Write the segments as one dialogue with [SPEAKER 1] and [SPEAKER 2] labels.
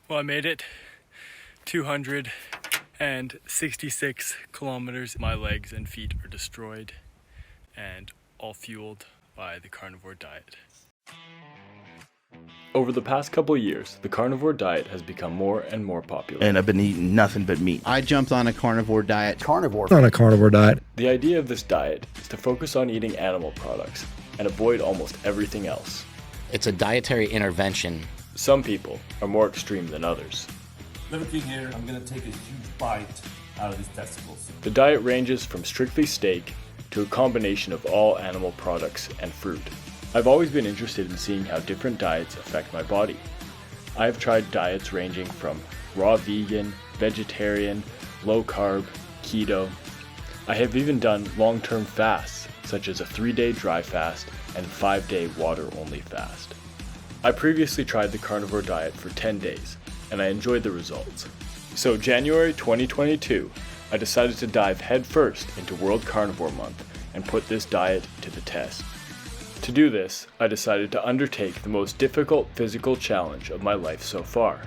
[SPEAKER 1] Well, I made it 266 kilometers. My legs and feet are destroyed and all fueled by the carnivore diet. Over the past couple of years, the carnivore diet has become more and more popular.
[SPEAKER 2] And I've been eating nothing but meat.
[SPEAKER 3] I jumped on a carnivore diet.
[SPEAKER 4] On a carnivore diet.
[SPEAKER 1] The idea of this diet is to focus on eating animal products and avoid almost everything else.
[SPEAKER 5] It's a dietary intervention.
[SPEAKER 1] Some people are more extreme than others.
[SPEAKER 6] Looking here, I'm gonna take a huge bite out of these testicles.
[SPEAKER 1] The diet ranges from strictly steak to a combination of all animal products and fruit. I've always been interested in seeing how different diets affect my body. I have tried diets ranging from raw vegan, vegetarian, low carb, keto. I have even done long-term fasts, such as a 3-day dry fast and 5-day water-only fast. I previously tried the carnivore diet for 10 days, and I enjoyed the results. So January 2022, I decided to dive headfirst into World Carnivore Month and put this diet to the test. To do this, I decided to undertake the most difficult physical challenge of my life so far: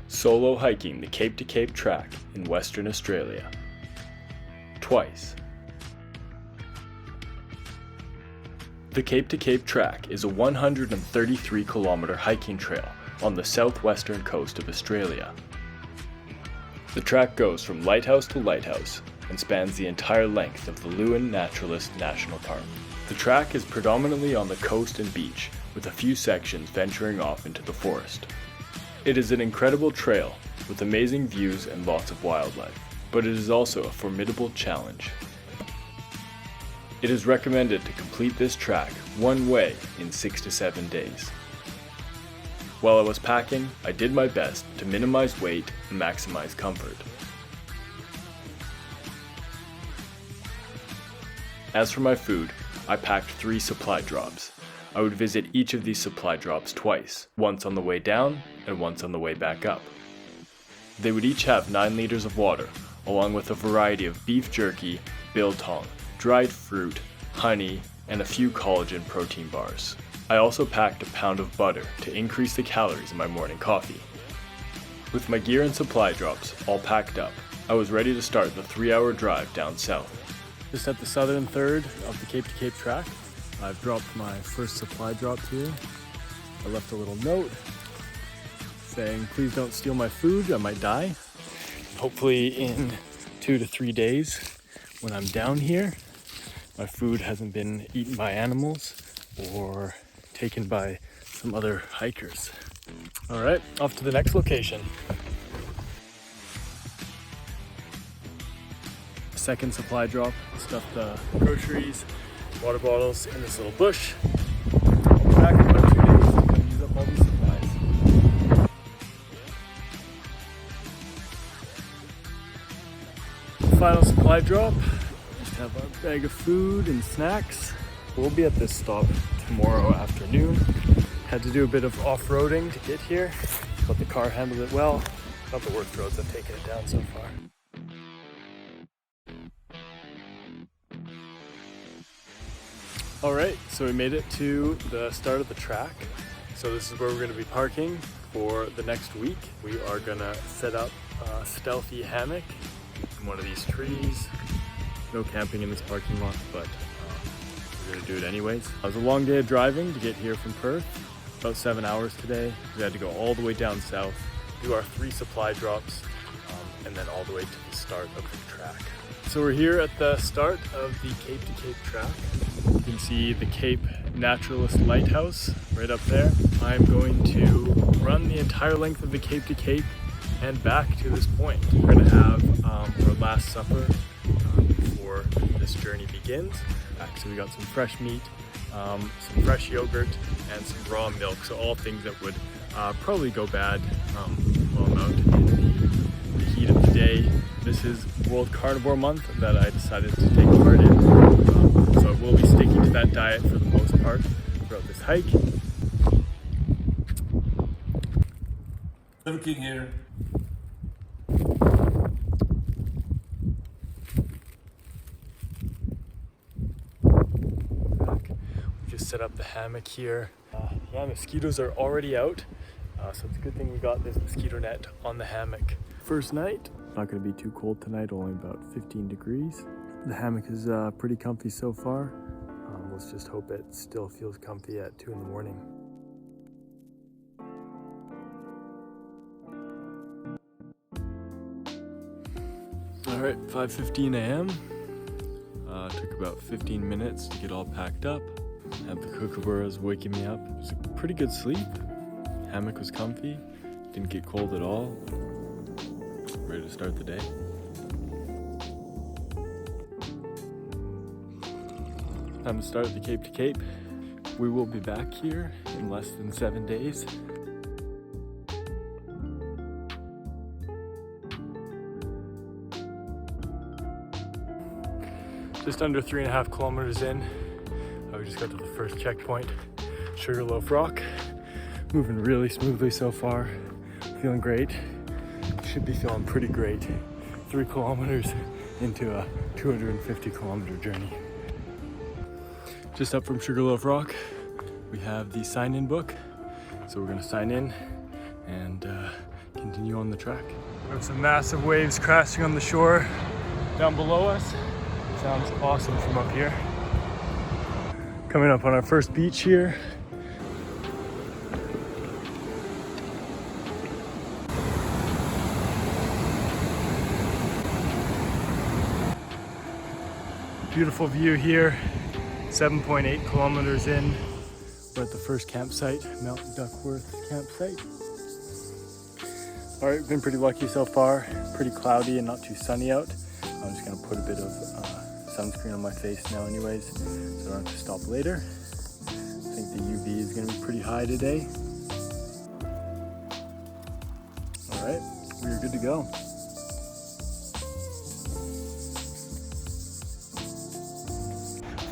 [SPEAKER 1] solo hiking the Cape to Cape track in Western Australia. Twice. The Cape to Cape track is a 133-kilometer hiking trail on the southwestern coast of Australia. The track goes from lighthouse to lighthouse and spans the entire length of the Lewin Naturalist National Park. The track is predominantly on the coast and beach, with a few sections venturing off into the forest. It is an incredible trail with amazing views and lots of wildlife, but it is also a formidable challenge. It is recommended to complete this track one way in 6 to 7 days. While I was packing, I did my best to minimize weight and maximize comfort. As for my food, I packed 3 supply drops. I would visit each of these supply drops twice, once on the way down and once on the way back up. They would each have 9 liters of water, along with a variety of beef jerky, biltong, dried fruit, honey, and a few collagen protein bars. I also packed a pound of butter to increase the calories in my morning coffee. With my gear and supply drops all packed up, I was ready to start the 3-hour drive down south. Just at the southern third of the Cape to Cape track, I've dropped my first supply drop here. I left a little note saying, "Please don't steal my food, I might die." Hopefully in 2 to 3 days when I'm down here, my food hasn't been eaten by animals or taken by some other hikers. All right, off to the next location. Second supply drop, stuffed the groceries, water bottles in this little bush. I'll be back in about 2 days to use up all these supplies. Final supply drop. Just have a bag of food and snacks. We'll be at this stop tomorrow afternoon. Had to do a bit of off-roading to get here, but the car handled it well. Not the worst roads I've taken it down so far. Alright, so we made it to the start of the track. So this is where we're going to be parking for the next week. We are going to set up a stealthy hammock in one of these trees. No camping in this parking lot, but we're going to do it anyways. It was a long day of driving to get here from Perth, about 7 hours today. We had to go all the way down south, do our 3 supply drops, and then all the way to the start of the track. So we're here at the start of the Cape to Cape track. You can see the Cape Naturalist Lighthouse right up there. I'm going to run the entire length of the Cape to Cape and back to this point. We're going to have our last supper before this journey begins. So we got some fresh meat, some fresh yogurt, and some raw milk. So all things that would probably go bad while I'm out in the heat of the day. This is World Carnivore Month that I decided to take part in. So I will be sticking to that diet for the most part throughout this hike.
[SPEAKER 6] Looking here.
[SPEAKER 1] We just set up the hammock here. Yeah, mosquitoes are already out. So it's a good thing we got this mosquito net on the hammock. First night, not gonna be too cold tonight, only about 15 degrees. The hammock is pretty comfy so far. Let's just hope it still feels comfy at 2 in the morning. All right, 5:15 a.m. Took about 15 minutes to get all packed up. Had the kookaburras waking me up. It was a pretty good sleep. Hammock was comfy. Didn't get cold at all. Ready to start the day. Time to start the Cape to Cape. We will be back here in less than 7 days. Just under 3.5 kilometers in. We just got to the first checkpoint, Sugarloaf Rock. Moving really smoothly so far. Feeling great. Should be feeling pretty great. 3 kilometers into a 250 kilometer journey. Just up from Sugarloaf Rock, we have the sign-in book. So we're gonna sign in and continue on the track. We have some massive waves crashing on the shore down below us. Sounds awesome from up here. Coming up on our first beach here. Beautiful view here. 7.8 kilometers in. We're at the first campsite, Mount Duckworth campsite. All right, we've been pretty lucky so far. Pretty cloudy and not too sunny out. I'm just gonna put a bit of sunscreen on my face now anyways, so I don't have to stop later. I think the UV is gonna be pretty high today. All right, we're good to go.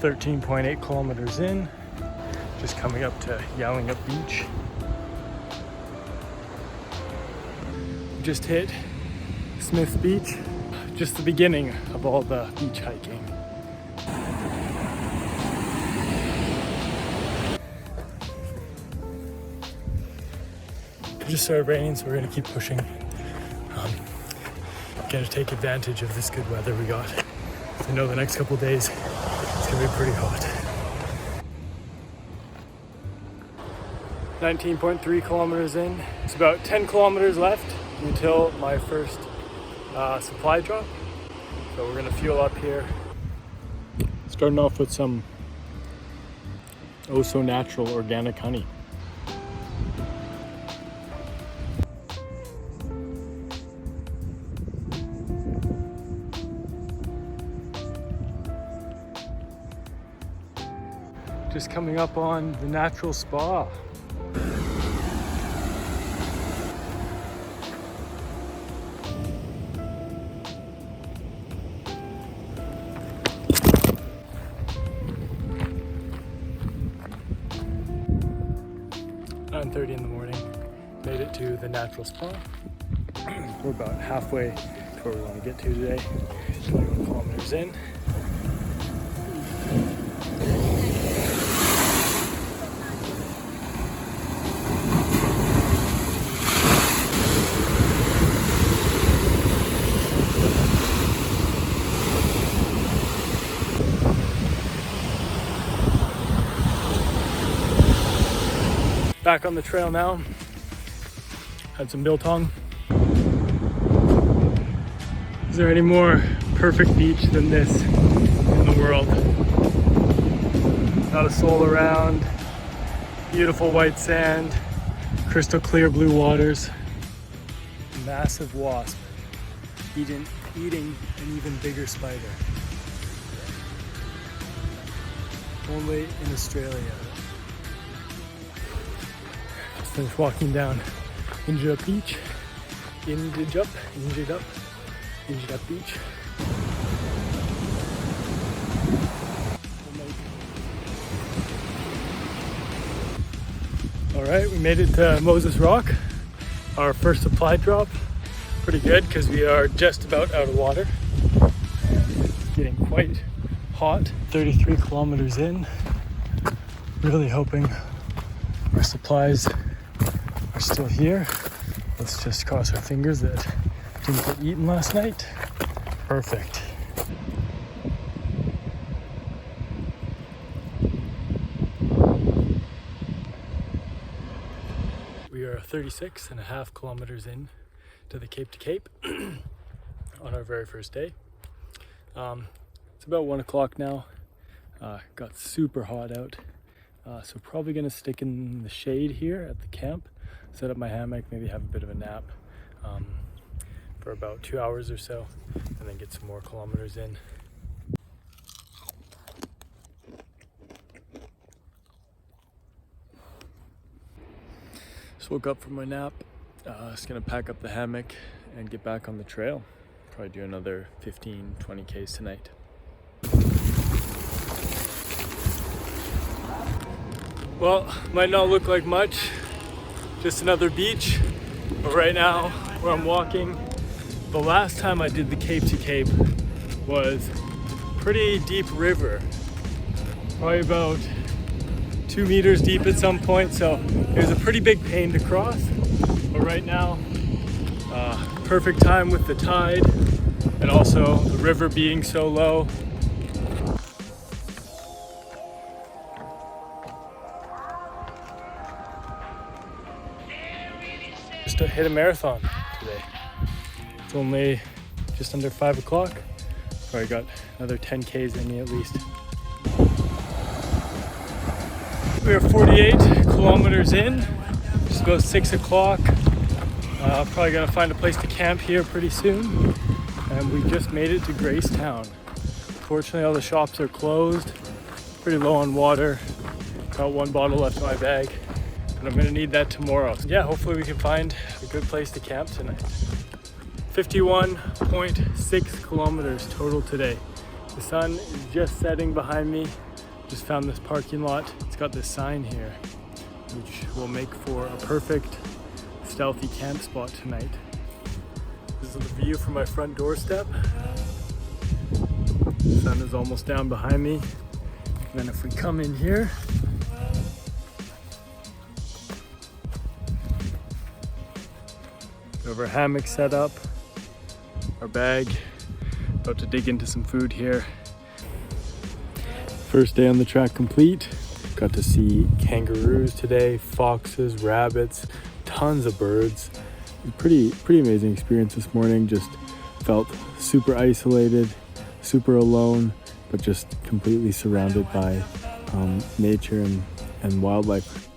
[SPEAKER 1] .8 kilometers in, just coming up to Yowlingup Beach. Just hit Smith's Beach, just the beginning of all the beach hiking. It just started raining, so we're gonna keep pushing. Gonna take advantage of this good weather we got. I know the next couple days it's gonna be pretty hot. 19.3 kilometers in. It's about 10 kilometers left until my first supply drop. So we're gonna fuel up here. Starting off with some oh so natural organic honey. Just coming up on the natural spa. .30 in the morning, made it to the natural spa. We're about halfway to where we want to get to today, 21 kilometers in. Back on the trail now. Had some biltong. Is there any more perfect beach than this in the world? Not a soul around. Beautiful white sand. Crystal clear blue waters. Massive wasp eating an even bigger spider. Only in Australia. Finished walking down Injured Beach. Injured up Beach. All right, we made it to Moses Rock, our first supply drop. Pretty good because we are just about out of water. It's getting quite hot. 33 kilometers in. Really hoping our supplies are still here. Let's just cross our fingers that didn't get eaten last night. Perfect. We are 36.5 kilometers in to the Cape to Cape on our very first day. It's about 1 o'clock now. Got super hot out. So probably gonna stick in the shade here at the camp, set up my hammock, maybe have a bit of a nap for about 2 hours or so, and then get some more kilometers in. Just woke up from my nap. Just gonna pack up the hammock and get back on the trail. Probably do another 15-20 Ks tonight. Well, might not look like much, just another beach, but right now where I'm walking, the last time I did the Cape to Cape was pretty deep river, probably about 2 meters deep at some point, so it was a pretty big pain to cross. But right now, perfect time with the tide and also the river being so low. Just hit a marathon today. It's only just under 5 o'clock. Probably got another 10 Ks in me at least. We are 48 kilometers in, just about 6 o'clock. Probably gonna find a place to camp here pretty soon. And we just made it to Gracetown. Fortunately, all the shops are closed. Pretty low on water. Got 1 bottle left in my bag, but I'm gonna need that tomorrow. Yeah, hopefully we can find a good place to camp tonight. 51.6 kilometers total today. The sun is just setting behind me. Just found this parking lot. It's got this sign here, which will make for a perfect stealthy camp spot tonight. This is the view from my front doorstep. The sun is almost down behind me. And then if we come in here, we have our hammock set up, our bag, about to dig into some food here. First day on the track complete. Got to see kangaroos today, foxes, rabbits, tons of birds. Pretty amazing experience this morning. Just felt super isolated, super alone, but just completely surrounded by nature and wildlife.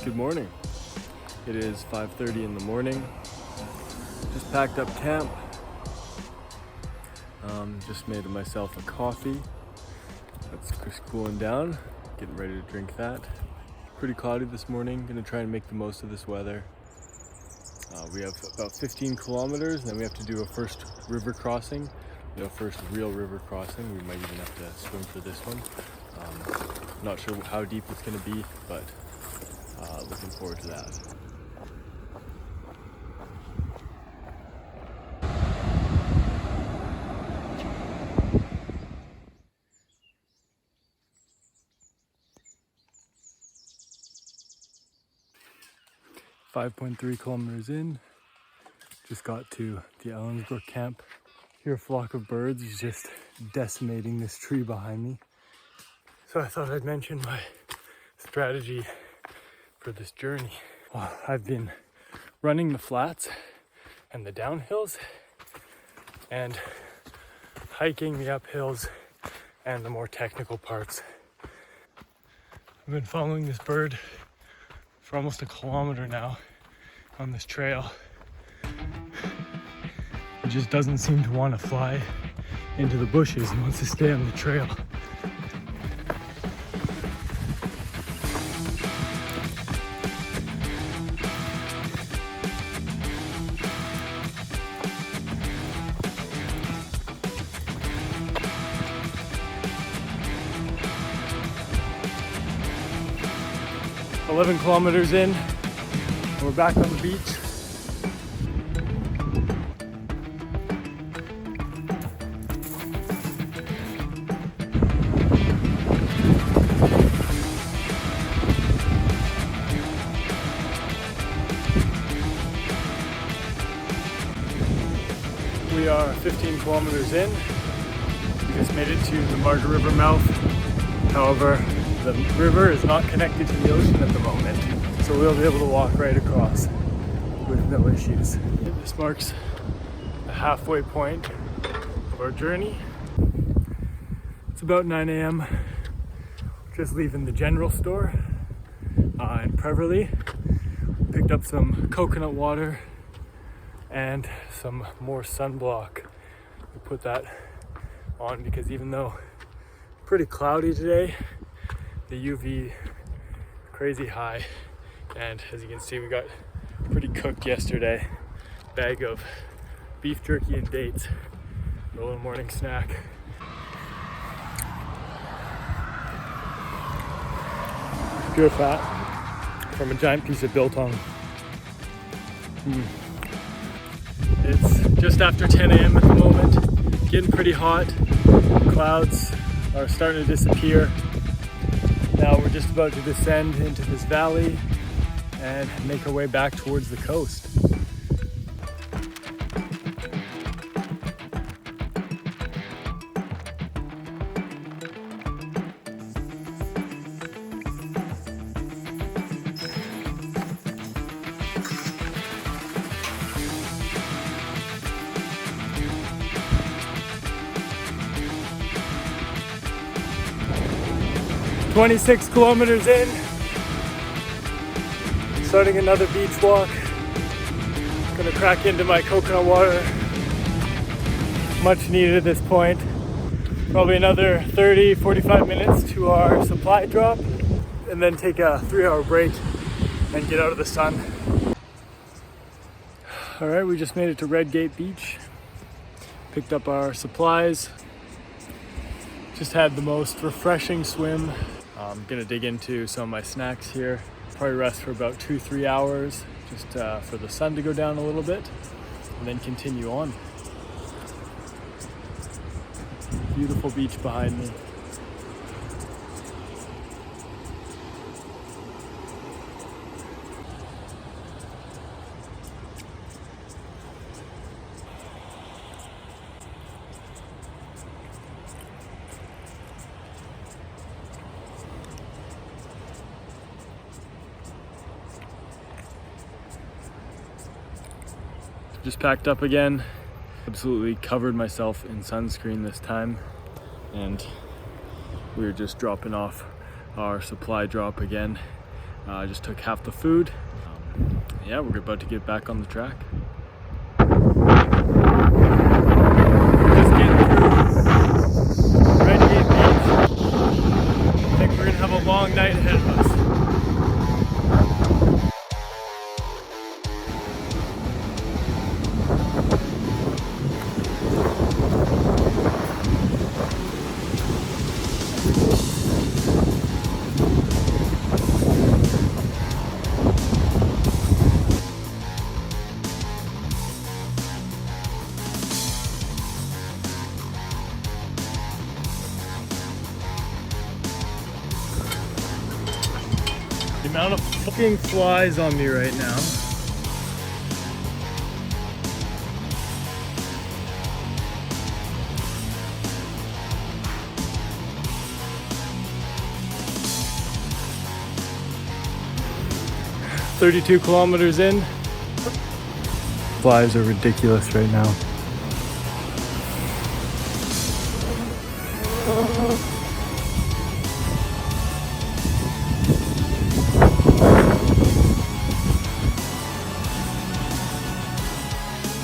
[SPEAKER 1] Good morning. It is 5:30 in the morning. Just packed up camp. Just made myself a coffee. That's just cooling down. Getting ready to drink that. Pretty cloudy this morning. Gonna try and make the most of this weather. We have about 15 kilometers, and then we have to do a first river crossing. First real river crossing. We might even have to swim for this one. Not sure how deep it's gonna be, but looking forward to that. .3 kilometers in, just got to the Ellensbrook camp. Here a flock of birds is just decimating this tree behind me. So I thought I'd mention my strategy for this journey. Well, I've been running the flats and the downhills and hiking the uphills and the more technical parts. I've been following this bird for almost a kilometer now on this trail. It just doesn't seem to want to fly into the bushes and wants to stay on the trail. .11 kilometers in, and we're back on the beach. we are 15 kilometers in. We just made it to the Margaret River mouth. However, the river is not connected to the ocean at the moment, so we'll be able to walk right across with no issues. This marks the halfway point of our journey. It's about 9 a.m. Just leaving the general store in Preverly. Picked up some coconut water and some more sunblock. We put that on because even though pretty cloudy today, the UV crazy high, and as you can see we got pretty cooked yesterday. Bag of beef jerky and dates for a little morning snack. Pure fat from a giant piece of biltong. It's just after 10 a.m. at the moment, getting pretty hot. Clouds are starting to disappear. Now we're just about to descend into this valley and make our way back towards the coast. "26 kilometers in, starting another beach walk. Gonna crack into my coconut water. Much needed at this point. Probably another 30-45 minutes to our supply drop, and then take a 3-hour break and get out of the sun. All right, we just made it to Red Gate Beach. Picked up our supplies. Just had the most refreshing swim. I'm gonna dig into some of my snacks here. Probably rest for about 2-3 hours, just for the sun to go down a little bit, and then continue on. Beautiful beach behind me. Just packed up again. Absolutely covered myself in sunscreen this time. And we were just dropping off our supply drop again. I just took half the food. Yeah, we're about to get back on the track. Just getting through Red Gate Beach. I think we're gonna have a long night ahead of us. The amount of fucking flies on me right now. "32 kilometers in. Flies are ridiculous right now.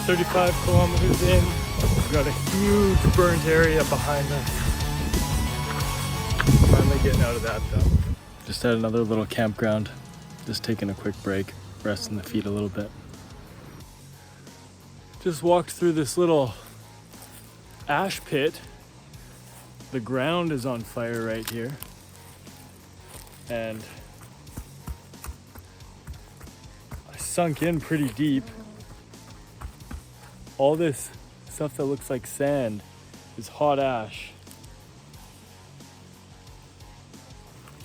[SPEAKER 1] "35 kilometers in. We've got a huge burnt area behind us. Finally getting out of that though. Just at another little campground. Just taking a quick break, resting the feet a little bit. Just walked through this little ash pit. The ground is on fire right here. And I sunk in pretty deep. All this stuff that looks like sand is hot ash.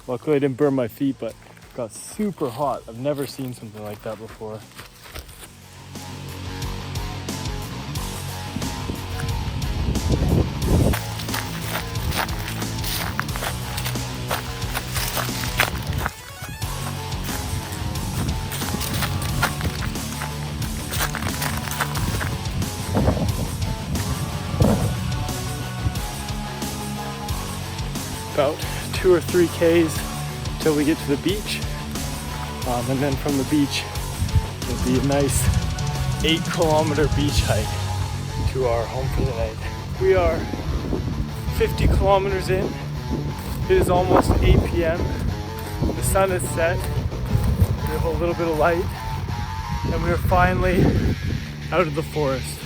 [SPEAKER 1] Luckily I didn't burn my feet, but it got super hot. I've never seen something like that before. About 2 or 3 Ks till we get to the beach. And then from the beach, it'll be a nice 8-kilometer beach hike to our home for the night. We are 50 kilometers in. It is almost 8 p.m. The sun is set. We have a little bit of light. And we are finally out of the forest.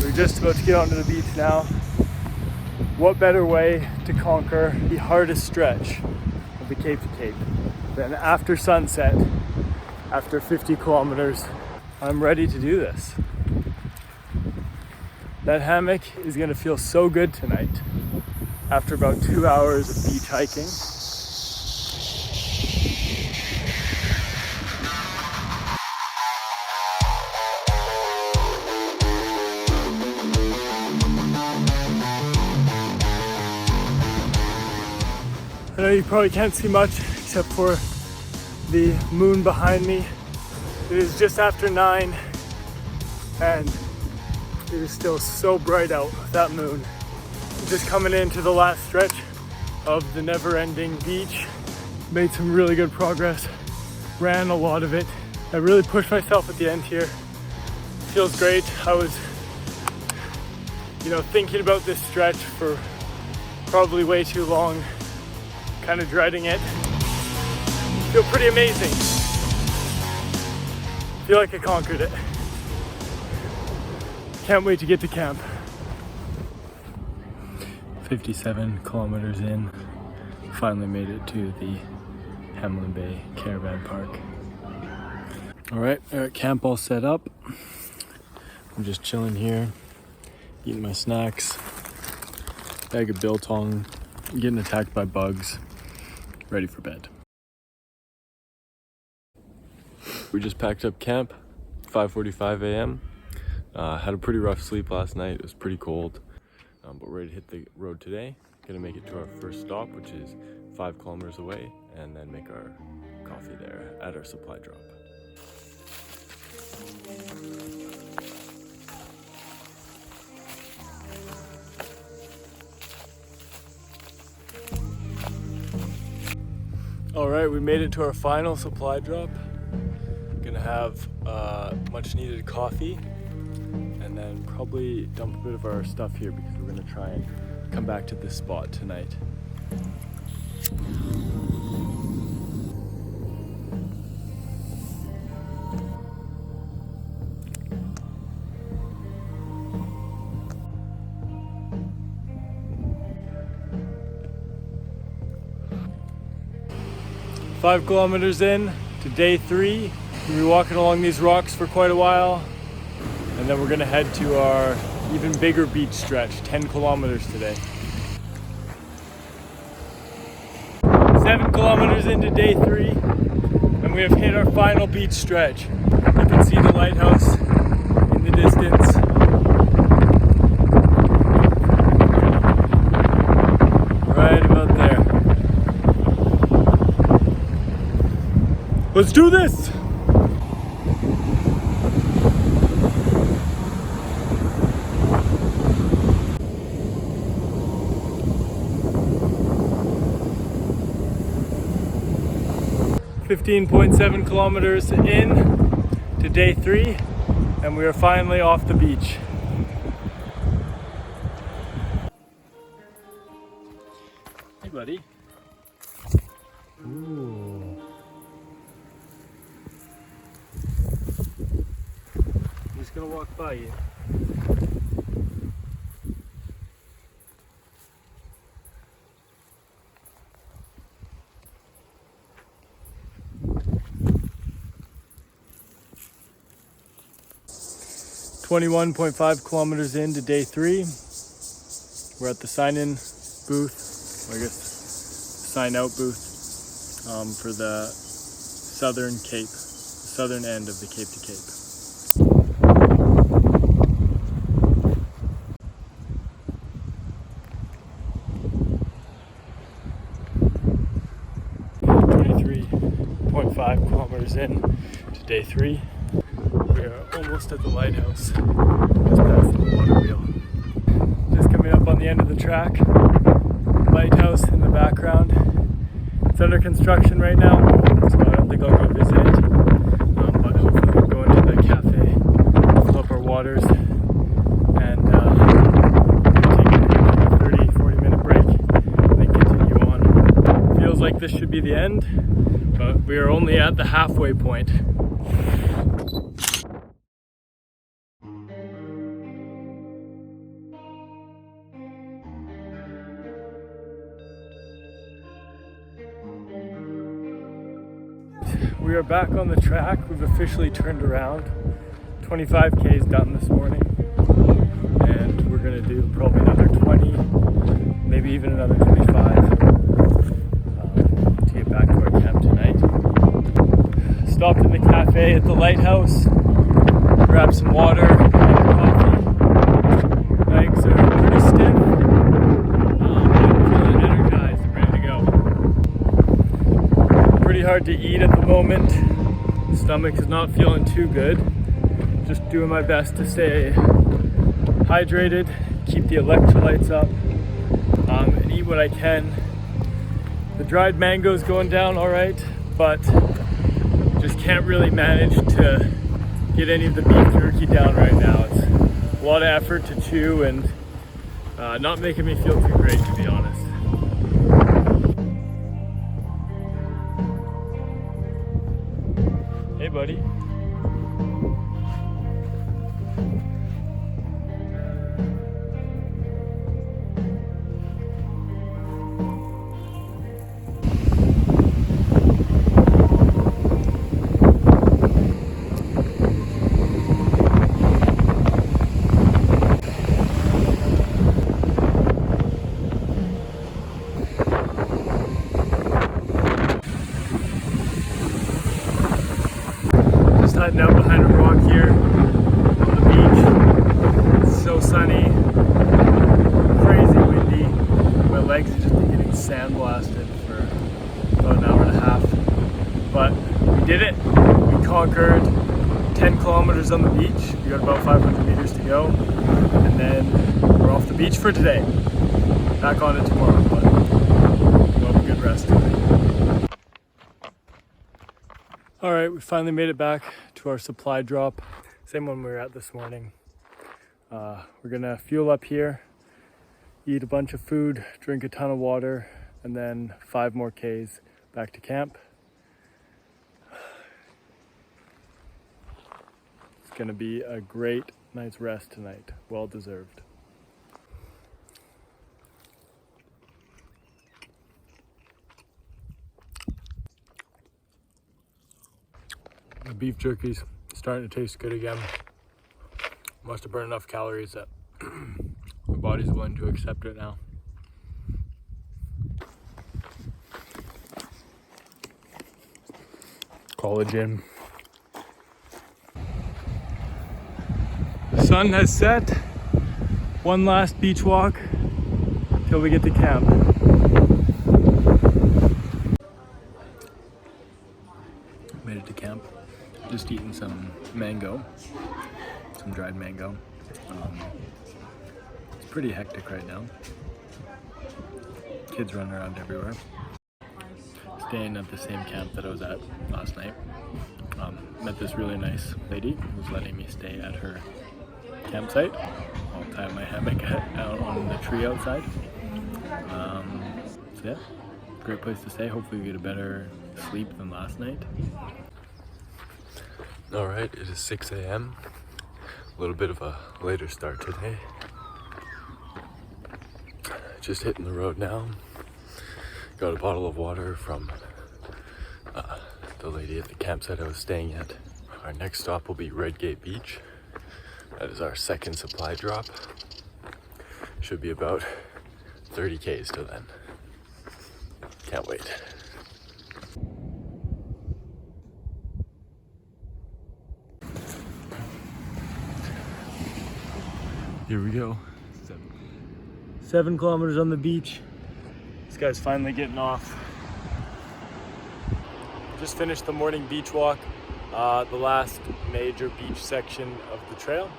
[SPEAKER 1] We're just about to get onto the beach now. What better way to conquer the hardest stretch of the Cape to Cape than after sunset, after 50 kilometers? I'm ready to do this. That hammock is gonna feel so good tonight after about 2 hours of beach hiking. I know you probably can't see much except for the moon behind me. It is just after 9 and it is still so bright out with that moon. Just coming into the last stretch of the never-ending beach. Made some really good progress. Ran a lot of it. I really pushed myself at the end here. Feels great. I was, thinking about this stretch for probably way too long. Kind of dreading it. Feel pretty amazing. Feel like I conquered it. Can't wait to get to camp. 57 kilometers in. Finally made it to the Hamlin Bay Caravan Park. Alright, camp all set up. I'm just chilling here, eating my snacks. Bag of biltong, getting attacked by bugs. Ready for bed. We just packed up camp, 5:45 a.m. Had a pretty rough sleep last night. It was pretty cold, but we're ready to hit the road today. Gonna make it to our first stop, which is 5 kilometers away, and then make our coffee there at our supply drop. All right, we made it to our final supply drop. Gonna have much needed coffee and then probably dump a bit of our stuff here because we're gonna try and come back to this spot tonight. Five kilometers in to day 3. We'll be walking along these rocks for quite a while, and then we're gonna head to our even bigger beach stretch, 10 kilometers today. 7 kilometers into day 3, and we have hit our final beach stretch. You can see the lighthouse in the distance. Right about there. Let's do this! .7 kilometers in to day 3, and we are finally off the beach. Hey, buddy. Ooh. I'm just gonna walk by you. .5 kilometers into day 3. We're at the sign-in booth, or I guess sign-out booth for the southern Cape, southern end of the Cape to Cape. 2.5 kilometers in to day 3. We are almost at the lighthouse, just past the water wheel. Just coming up on the end of the track. Lighthouse in the background. It's under construction right now, so I don't think I'll go visit it. But hopefully we'll go into the cafe, fill up our waters, and take a 30-40 minute break, and then continue on. Feels like this should be the end, but we are only at the halfway point. We are back on the track. We've officially turned around. 25 Ks done this morning, and we're gonna do probably another 20, maybe even another 25 to get back to our camp tonight. Stopped in the cafe at the lighthouse, grabbed some water and coffee. Legs are pretty stiff, but I'm feeling energized and ready to go. Pretty hard to eat at the moment. Stomach is not feeling too good. Just doing my best to stay hydrated, keep the electrolytes up, and eat what I can. The dried mango's going down all right, but just can't really manage to get any of the beef jerky down right now. It's a lot of effort to chew and not making me feel too great, to be honest. Hey, buddy. Heading out behind a rock here on the beach. It's so sunny, crazy windy. My legs have just been getting sandblasted for about an hour and a half. But we did it. We conquered 10 kilometers on the beach. We got about 500 meters to go. And then we're off the beach for today. Back on it tomorrow, but we'll have a good rest today. All right, we finally made it back to our supply drop. Same one we were at this morning. We're gonna fuel up here, eat a bunch of food, drink a ton of water, and then 5 more Ks back to camp. It's gonna be a great night's rest tonight, well deserved. The beef jerky's starting to taste good again. Must have burned enough calories that my body's willing to accept it now. Collagen. Sun has set. One last beach walk till we get to camp. Made it to camp. Just eating some mango, some dried mango. It's pretty hectic right now. Kids running around everywhere. Staying at the same camp that I was at last night. Met this really nice lady who was letting me stay at her campsite. I'll tie my hammock out on the tree outside. So yeah, great place to stay. Hopefully we get a better sleep than last night. All right, it is 6 a.m. A little bit of a later start today. Just hitting the road now. Got a bottle of water from the lady at the campsite I was staying at. Our next stop will be Redgate Beach. That is our second supply drop. Should be about 30 Ks till then. Can't wait. Here we go. 7 kilometers on the beach. This guy's finally getting off. just finished the morning beach walk, the last major beach section of the trail.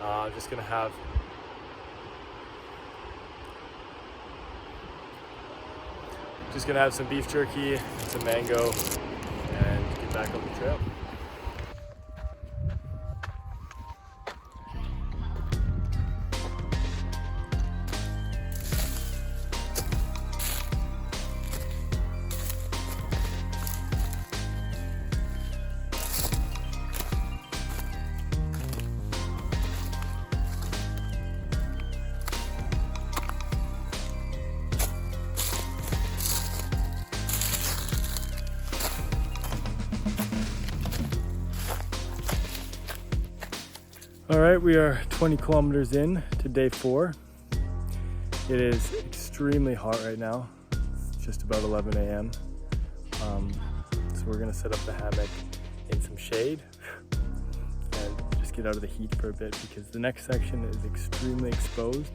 [SPEAKER 1] I'm just gonna have some beef jerky and some mango and get back on the trail. All right, we are 20 kilometers in to day 4. It is extremely hot right now. It's just about 11 a.m. So we're gonna set up the hammock in some shade and just get out of the heat for a bit, because the next section is extremely exposed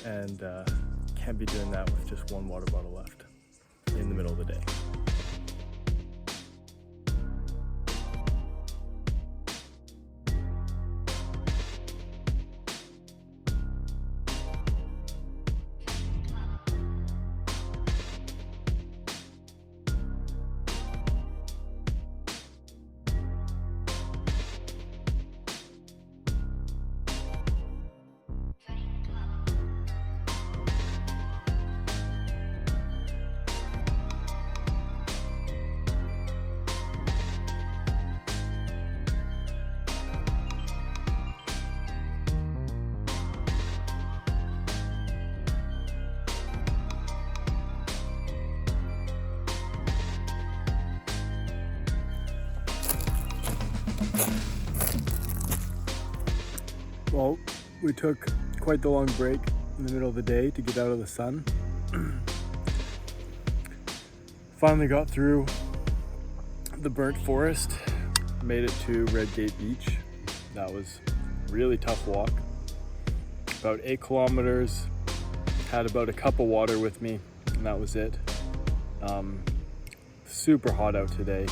[SPEAKER 1] and can't be doing that with just one water bottle left in the middle of the day. Well, we took quite the long break in the middle of the day to get out of the sun. Finally got through the burnt forest, made it to Red Gate Beach. That was a really tough walk. About 8 kilometers, had about a cup of water with me, and that was it. Super hot out today.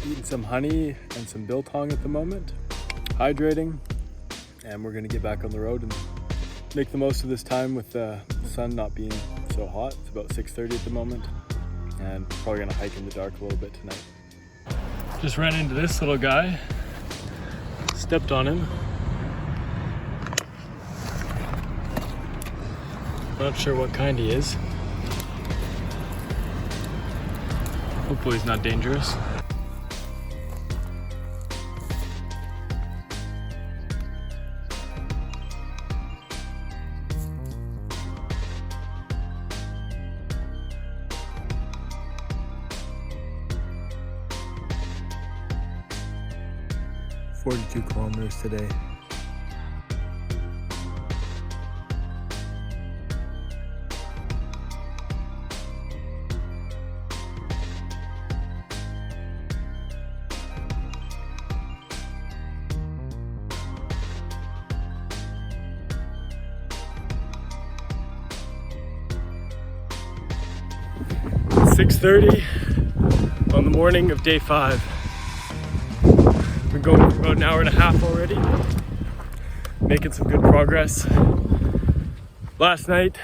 [SPEAKER 1] Eating some honey and some biltong at the moment, hydrating, and we're gonna get back on the road and make the most of this time with the sun not being so hot. It's about 6:30 at the moment, and probably gonna hike in the dark a little bit tonight. Just ran into this little guy, stepped on him. Not sure what kind he is. Hopefully he's not dangerous. "42 kilometers today." It's 6:30 on the morning of day 5. Been going for about an hour and a half already, making some good progress. Last night,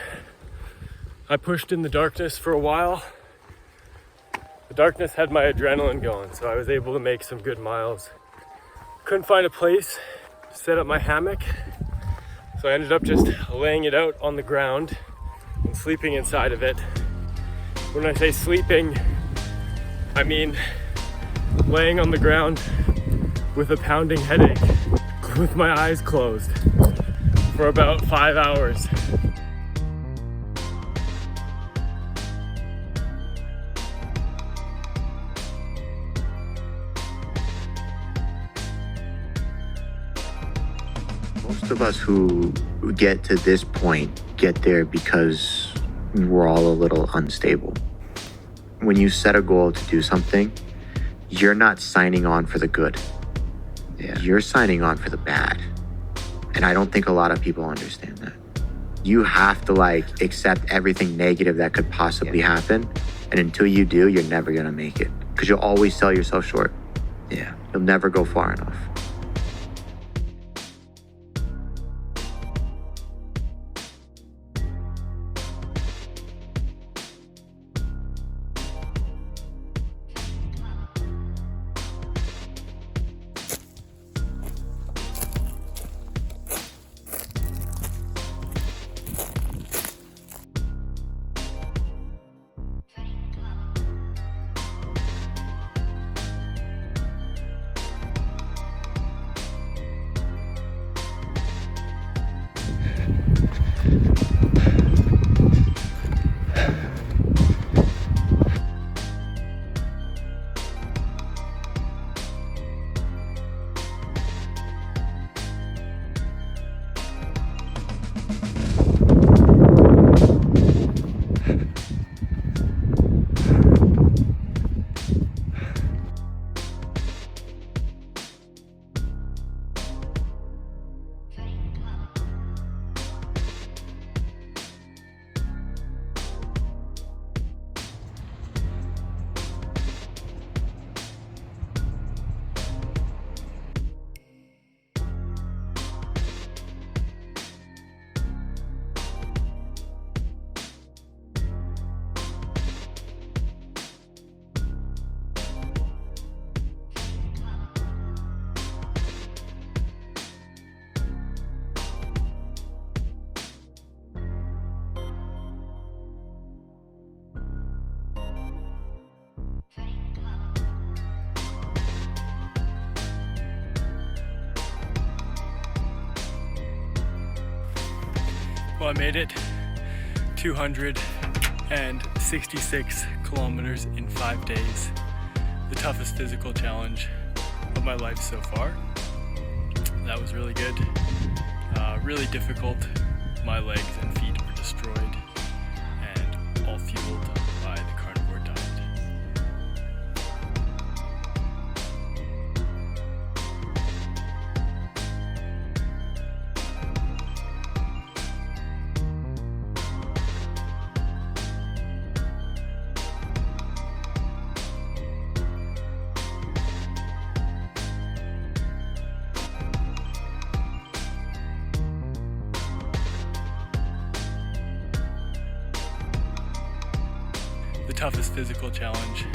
[SPEAKER 1] I pushed in the darkness for a while. The darkness had my adrenaline going, so I was able to make some good miles. Couldn't find a place to set up my hammock, so I ended up just laying it out on the ground and sleeping inside of it. When I say sleeping, I mean laying on the ground with a pounding headache, with my eyes closed for about 5 hours.
[SPEAKER 2] Most of us who get to this point get there because we're all a little unstable. When you set a goal to do something, you're not signing on for the good. You're signing on for the bad. And I don't think a lot of people understand that. You have to accept everything negative that could possibly happen. And until you do, you're never gonna make it. because you'll always sell yourself short. Yeah, you'll never go far enough.
[SPEAKER 1] Well, I made it 266 kilometers in 5 days. The toughest physical challenge of my life so far. That was really good. Really difficult. My legs and feet were destroyed, and all fueled by the carnivore diet. The toughest physical challenge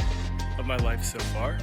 [SPEAKER 1] of my life so far.